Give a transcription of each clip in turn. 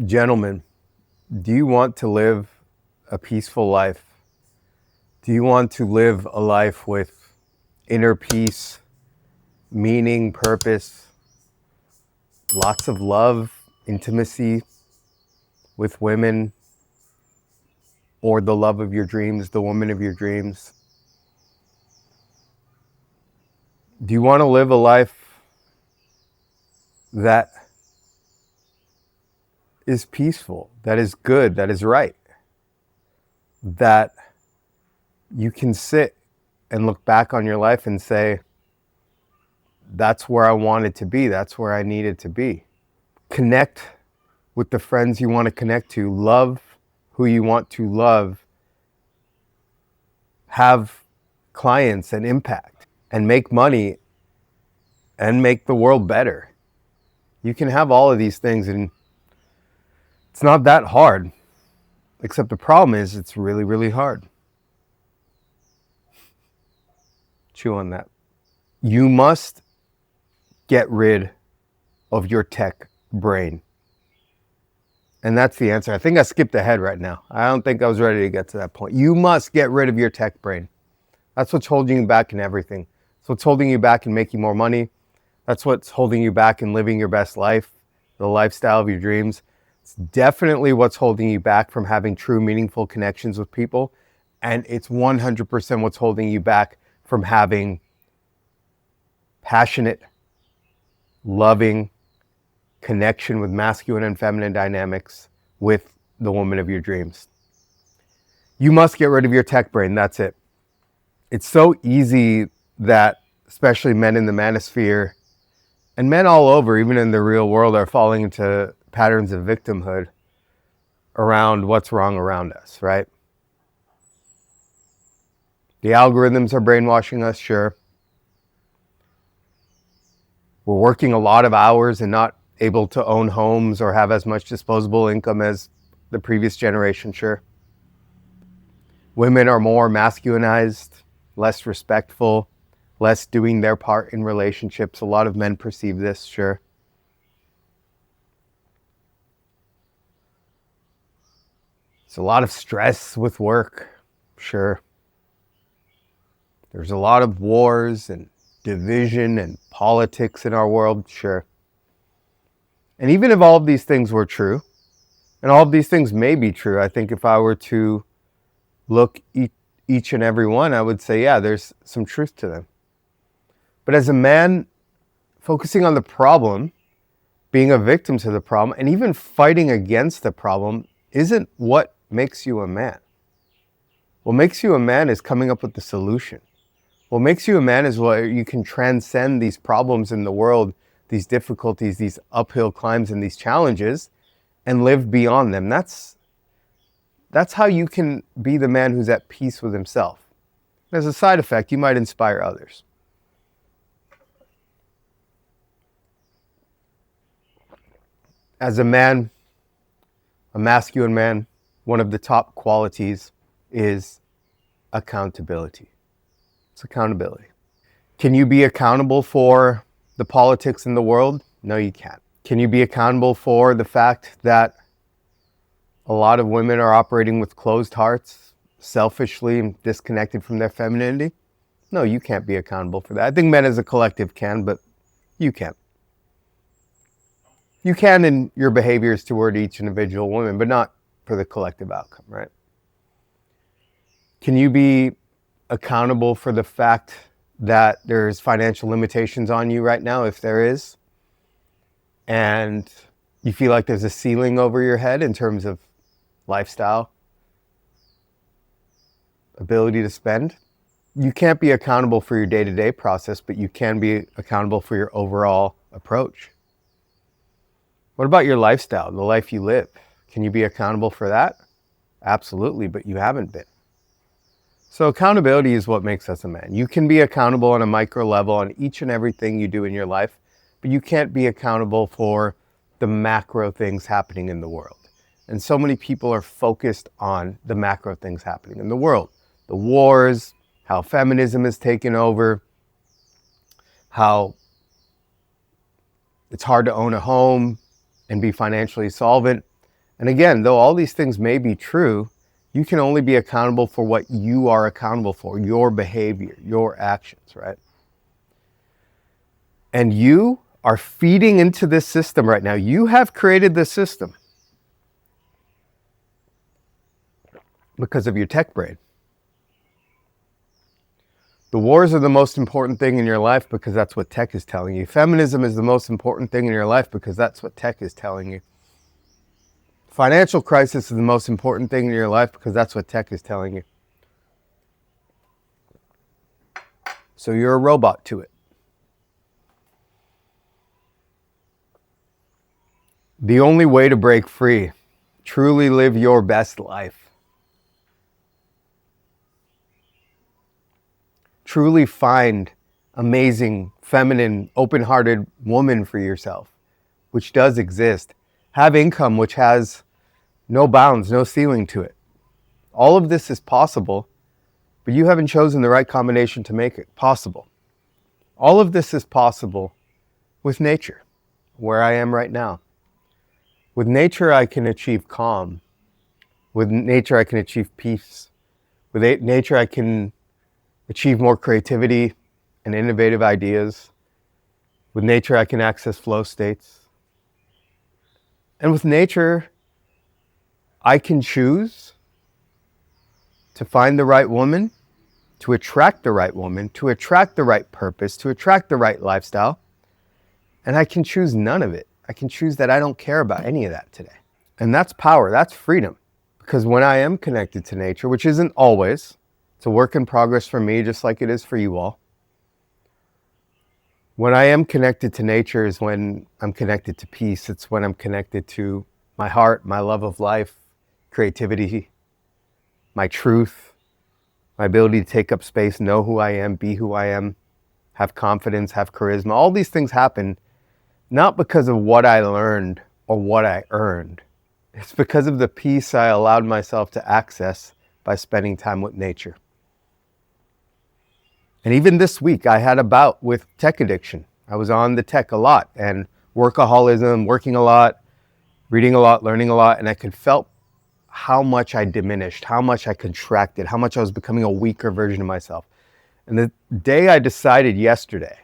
Gentlemen, do you want to live a peaceful life? Do you want to live a life with inner peace, meaning, purpose, lots of love, intimacy with women, or the love of your dreams, the woman of your dreams? Do you want to live a life that is peaceful, that is good, that is right, that you can sit and look back on your life and say, that's where I wanted to be, that's where I needed to be? Connect with the friends you want to connect to, love who you want to love, have clients and impact, and make money and make the world better. You can have all of these things, and it's not that hard, except the problem is it's really, really hard. Chew on that. You must get rid of your tech brain. And that's the answer. I think I skipped ahead right now. I don't think I was ready to get to that point. You must get rid of your tech brain. That's what's holding you back in everything. That's what's holding you back in making more money. That's what's holding you back in living your best life, the lifestyle of your dreams. It's definitely what's holding you back from having true, meaningful connections with people. And it's 100% what's holding you back from having passionate, loving connection with masculine and feminine dynamics with the woman of your dreams. You must get rid of your tech brain. That's it. It's so easy that especially men in the manosphere and men all over, even in the real world, are falling into patterns of victimhood around what's wrong around us, right? The algorithms are brainwashing us, sure. We're working a lot of hours and not able to own homes or have as much disposable income as the previous generation, sure. Women are more masculinized, less respectful, less doing their part in relationships. A lot of men perceive this, sure. There's a lot of stress with work, sure. There's a lot of wars and division and politics in our world, sure. And even if all of these things were true, and all of these things may be true, I think if I were to look each and every one, I would say, yeah, there's some truth to them. But as a man, focusing on the problem, being a victim to the problem, and even fighting against the problem isn't what makes you a man. What makes you a man is coming up with the solution. What makes you a man is what you can transcend these problems in the world, these difficulties, these uphill climbs, and these challenges, and live beyond them. That's how you can be the man who's at peace with himself. As a side effect, you might inspire others. As a man, a masculine man, one of the top qualities is accountability. It's accountability. Can you be accountable for the politics in the world? No, you can't. Can you be accountable for the fact that a lot of women are operating with closed hearts, selfishly and disconnected from their femininity? No, you can't be accountable for that. I think men as a collective can, but you can't. You can in your behaviors toward each individual woman, but not for the collective outcome, right? Can you be accountable for the fact that there's financial limitations on you right now, if there is, and you feel like there's a ceiling over your head in terms of lifestyle, ability to spend? You can't be accountable for your day-to-day process, but you can be accountable for your overall approach. What about your lifestyle, the life you live? Can you be accountable for that? Absolutely, but you haven't been. So accountability is what makes us a man. You can be accountable on a micro level on each and everything you do in your life, but you can't be accountable for the macro things happening in the world. And so many people are focused on the macro things happening in the world. The wars, how feminism has taken over, how it's hard to own a home and be financially solvent. And again, though all these things may be true, you can only be accountable for what you are accountable for, your behavior, your actions, right? And you are feeding into this system right now. You have created this system because of your tech brain. The wars are the most important thing in your life because that's what tech is telling you. Feminism is the most important thing in your life because that's what tech is telling you. Financial crisis is the most important thing in your life because that's what tech is telling you. So you're a robot to it. The only way to break free, truly live your best life, truly find amazing, feminine, open-hearted woman for yourself, which does exist. Have income which has no bounds, no ceiling to it. All of this is possible, but you haven't chosen the right combination to make it possible. All of this is possible with nature, where I am right now. With nature, I can achieve calm. With nature, I can achieve peace. With nature, I can achieve more creativity and innovative ideas. With nature, I can access flow states. And with nature, I can choose to find the right woman, to attract the right woman, to attract the right purpose, to attract the right lifestyle. And I can choose none of it. I can choose that I don't care about any of that today. And that's power, that's freedom. Because when I am connected to nature, which isn't always, it's a work in progress for me, just like it is for you all. When I am connected to nature is when I'm connected to peace. It's when I'm connected to my heart, my love of life, creativity, my truth, my ability to take up space, know who I am, be who I am, have confidence, have charisma. All these things happen not because of what I learned or what I earned. It's because of the peace I allowed myself to access by spending time with nature. And even this week, I had a bout with tech addiction. I was on the tech a lot and workaholism, working a lot, reading a lot, learning a lot, and I could felt how much I diminished, how much I contracted, how much I was becoming a weaker version of myself. And the day I decided yesterday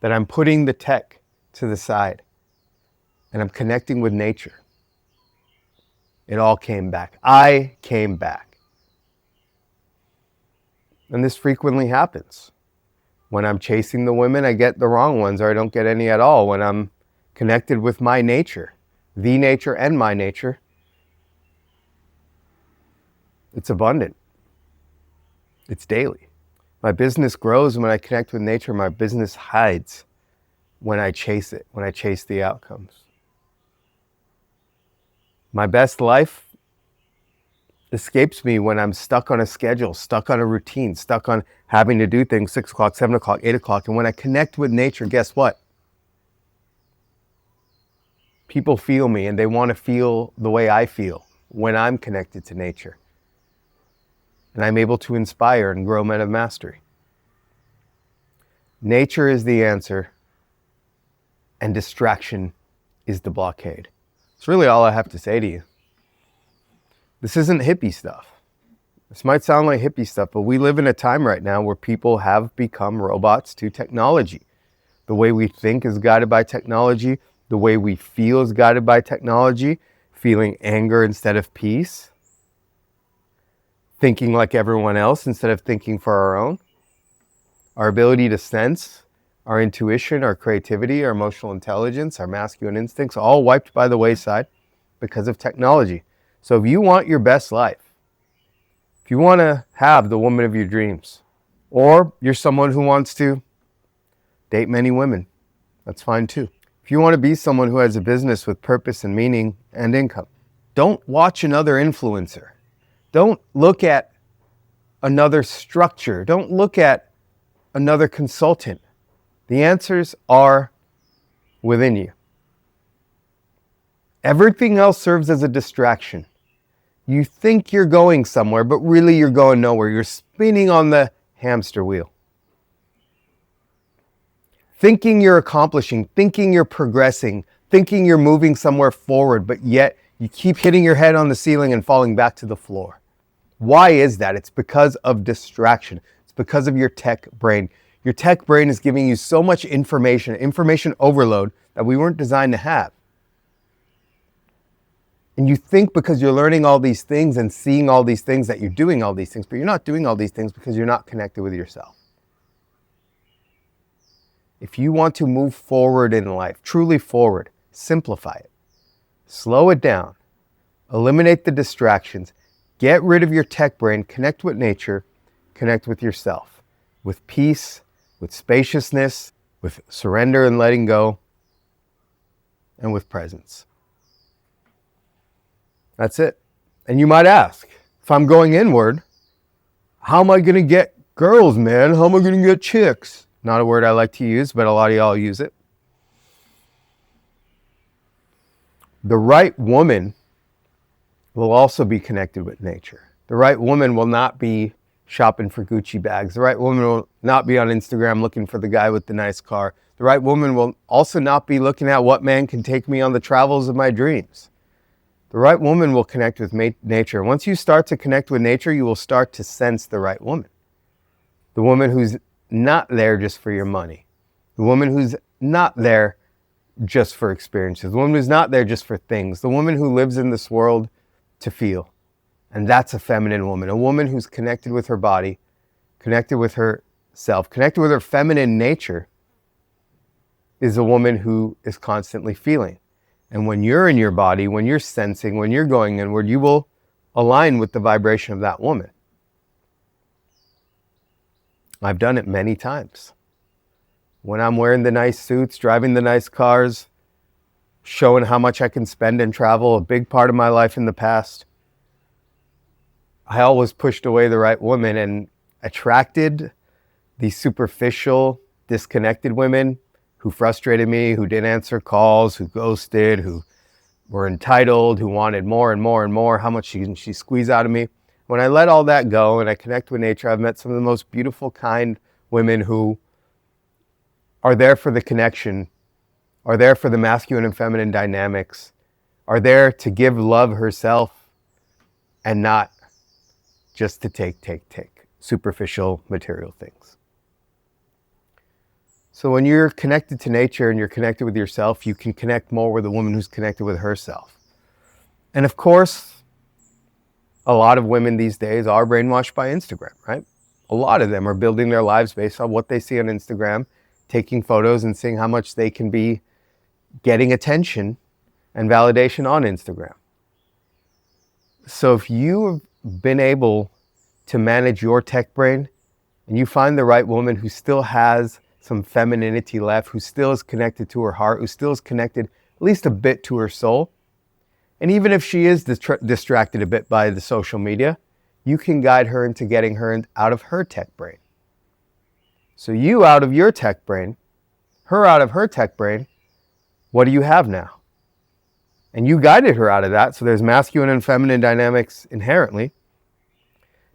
that I'm putting the tech to the side and I'm connecting with nature, it all came back. I came back. And this frequently happens. When I'm chasing the women, I get the wrong ones or I don't get any at all. When I'm connected with my nature, the nature and my nature, it's abundant. It's daily. My business grows when I connect with nature. My business hides when I chase it, when I chase the outcomes. My best life escapes me when I'm stuck on a schedule, stuck on a routine, stuck on having to do things 6 o'clock, 7 o'clock, 8 o'clock. And when I connect with nature, guess what? People feel me and they want to feel the way I feel when I'm connected to nature. And I'm able to inspire and grow men of mastery. Nature is the answer, and distraction is the blockade. It's really all I have to say to you. This isn't hippie stuff. This might sound like hippie stuff, but we live in a time right now where people have become robots to technology. The way we think is guided by technology. The way we feel is guided by technology. Feeling anger instead of peace. Thinking like everyone else instead of thinking for our own. Our ability to sense, our intuition, our creativity, our emotional intelligence, our masculine instincts, all wiped by the wayside because of technology. So if you want your best life, if you want to have the woman of your dreams, or you're someone who wants to date many women, that's fine too. If you want to be someone who has a business with purpose and meaning and income, don't watch another influencer. Don't look at another structure. Don't look at another consultant. The answers are within you. Everything else serves as a distraction. You think you're going somewhere, but really you're going nowhere. You're spinning on the hamster wheel. Thinking you're accomplishing, thinking you're progressing, thinking you're moving somewhere forward, but yet You keep hitting your head on the ceiling and falling back to the floor. Why is that? It's because of distraction. It's because of your tech brain. Your tech brain is giving you so much information overload that we weren't designed to have. And you think because you're learning all these things and seeing all these things that you're doing all these things, but you're not doing all these things because you're not connected with yourself. If you want to move forward in life, truly forward, simplify it. Slow it down. Eliminate the distractions. Get rid of your tech brain. Connect with nature. Connect with yourself. With peace, with spaciousness, with surrender and letting go, and with presence. That's it. And you might ask, if I'm going inward, how am I going to get girls, man? How am I going to get chicks? Not a word I like to use, but a lot of y'all use it. The right woman will also be connected with nature. The right woman will not be shopping for Gucci bags. The right woman will not be on Instagram looking for the guy with the nice car. The right woman will also not be looking at what man can take me on the travels of my dreams. The right woman will connect with nature. Once you start to connect with nature, you will start to sense the right woman. The woman who's not there just for your money. The woman who's not there just for experiences. The woman who's not there just for things. The woman who lives in this world to feel. And that's a feminine woman. A woman who's connected with her body, connected with herself, connected with her feminine nature is a woman who is constantly feeling. And when you're in your body, when you're sensing, when you're going inward, you will align with the vibration of that woman. I've done it many times. When I'm wearing the nice suits, driving the nice cars, showing how much I can spend and travel, a big part of my life in the past, I always pushed away the right woman and attracted the superficial, disconnected women who frustrated me, who didn't answer calls, who ghosted, who were entitled, who wanted more and more and more, how much she squeezed out of me. When I let all that go and I connect with nature, I've met some of the most beautiful, kind women who are there for the connection, are there for the masculine and feminine dynamics, are there to give love herself and not just to take superficial material things. So when you're connected to nature and you're connected with yourself, you can connect more with a woman who's connected with herself. And of course, a lot of women these days are brainwashed by Instagram, right? A lot of them are building their lives based on what they see on Instagram, taking photos and seeing how much they can be getting attention and validation on Instagram. So if you have been able to manage your tech brain and you find the right woman who still has some femininity left, who still is connected to her heart, who still is connected at least a bit to her soul, and even if she is distracted a bit by the social media, you can guide her into getting her out of her tech brain. So you out of your tech brain, her out of her tech brain, what do you have now? And you guided her out of that, so there's masculine and feminine dynamics inherently.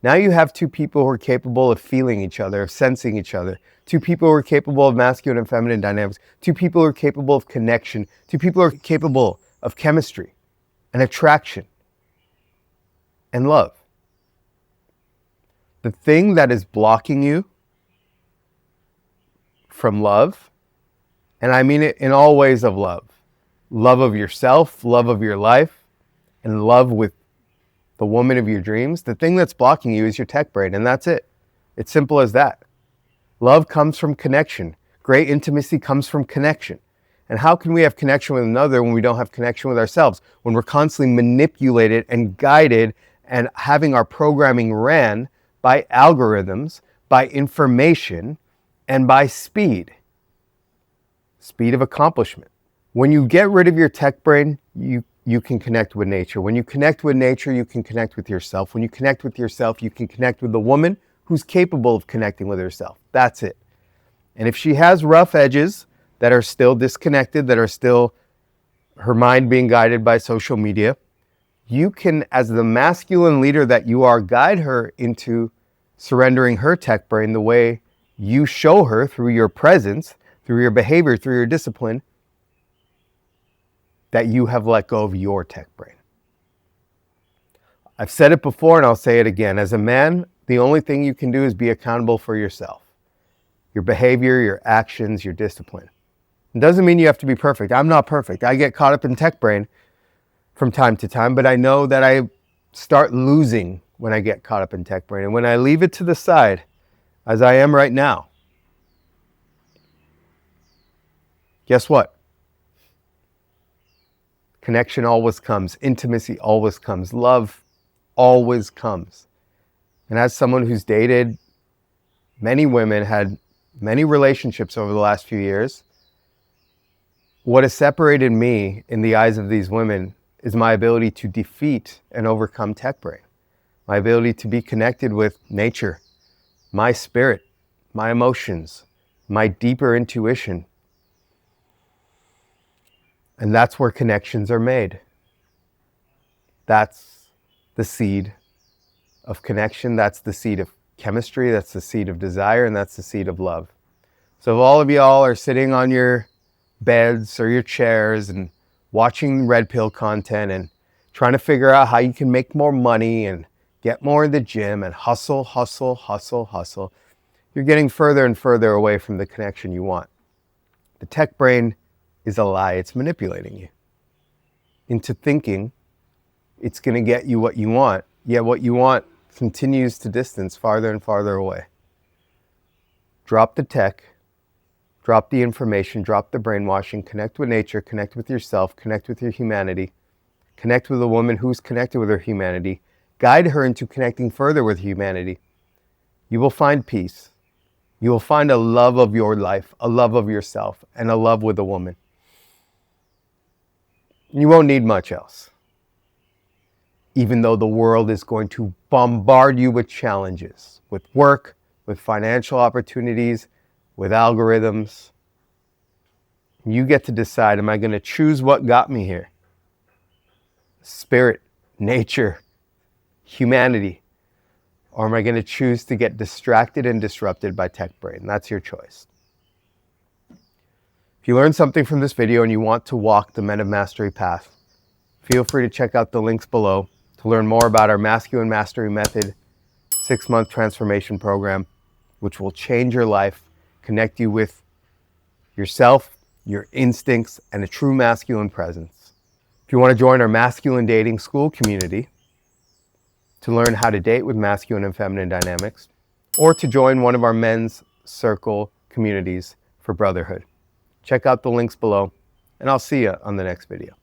Now you have two people who are capable of feeling each other, of sensing each other. Two people who are capable of masculine and feminine dynamics. Two people who are capable of connection. Two people who are capable of chemistry and attraction and love. The thing that is blocking you from love, and I mean it in all ways of love of yourself, love of your life, and love with the woman of your dreams, the thing that's blocking you is your tech brain, and that's it. It's simple as that. Love comes from connection. Great intimacy comes from connection. And how can we have connection with another when we don't have connection with ourselves? When we're constantly manipulated and guided and having our programming ran by algorithms, by information, and by speed. Speed of accomplishment. When you get rid of your tech brain, you can connect with nature. When you connect with nature, you can connect with yourself. When you connect with yourself, you can connect with the woman who's capable of connecting with herself. That's it. And if she has rough edges that are still disconnected, that are still her mind being guided by social media, you can, as the masculine leader that you are, guide her into surrendering her tech brain the way you show her through your presence, through your behavior, through your discipline, that you have let go of your tech brain. I've said it before and I'll say it again. As a man, the only thing you can do is be accountable for yourself. Your behavior, your actions, your discipline. It doesn't mean you have to be perfect. I'm not perfect. I get caught up in tech brain from time to time, but I know that I start losing when I get caught up in tech brain. And when I leave it to the side, as I am right now, guess what? Connection always comes. Intimacy always comes. Love always comes. And as someone who's dated many women, had many relationships over the last few years, what has separated me in the eyes of these women is my ability to defeat and overcome tech brain. My ability to be connected with nature, my spirit, my emotions, my deeper intuition. And that's where connections are made. That's the seed of connection. That's the seed of chemistry. That's the seed of desire. And that's the seed of love. So if all of y'all are sitting on your beds or your chairs and watching red pill content and trying to figure out how you can make more money and get more in the gym and hustle, you're getting further and further away from the connection you want. The tech brain is a lie. It's manipulating you into thinking it's going to get you what you want, yet what you want continues to distance farther and farther away. Drop the tech, drop the information, drop the brainwashing, connect with nature, connect with yourself, connect with your humanity, connect with a woman who's connected with her humanity, guide her into connecting further with humanity. You will find peace. You will find a love of your life, a love of yourself, and a love with a woman. You won't need much else. Even though the world is going to bombard you with challenges, with work, with financial opportunities, with algorithms, you get to decide, am I going to choose what got me here? Spirit, nature, humanity, or am I going to choose to get distracted and disrupted by tech brain? That's your choice. If you learned something from this video and you want to walk the Men of Mastery path, feel free to check out the links below to learn more about our Masculine Mastery Method 6-month transformation program, which will change your life, connect you with yourself, your instincts, and a true masculine presence. If you want to join our Masculine Dating School community to learn how to date with masculine and feminine dynamics, or to join one of our men's circle communities for brotherhood, check out the links below, and I'll see you on the next video.